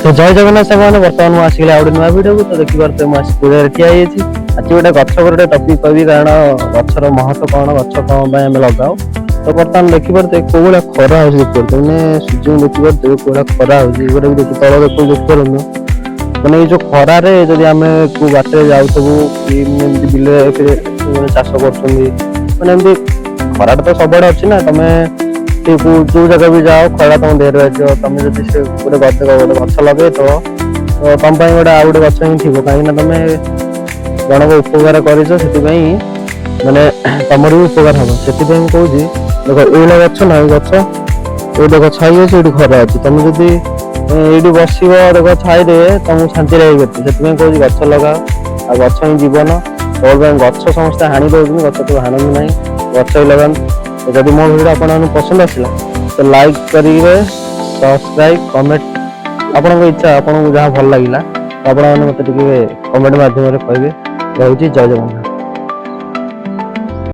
तो जय जगन्नाथ सागर बर्तमान मुझे आसिक आउ नुआ भिडियो को तो देखी पारे मुझे पूजा ठिया आज गोटे गछ गोटे टपिक कह कारण गचर महत्व कौन गच कौन आम लगाओ तो बर्तमान देखिपे कौ भाया खरा हो देखिए मैंने सूर्य देखिपे कौ भाया खरा हो देखिए तल देखिपार मैंने जो खरार जब आम को बाटे जाऊँ कि बिल चाष कर खरा तो सब अच्छी ना तुम्हें जो जगह भी जाओ खरा तुम देर रही तुम जो गोटे गछ लगे तो तुम गोटे आ गए गच ही थी कहीं तुम जन को उपकार कर माने तुम भी उपकार हम से कहूँ देख ये गच ना गच ये छाई अच्छे ये खरा अच्छी तुम जब ये बस देख छाई तुमको शांति रही से कहूँ गच लगा आ गच ही जीवन तो गच समस्त हाणी दौर गच तो हाणु ना गच ही लगा जदि मो वीडियो आपन पसंद आसला तो लाइक करेंगे सब्सक्राइब कमेंट आपन इच्छा आपन को जहाँ भल लगे आप मत कमेंट मध्यम कहे रही जय जगन्नाथ।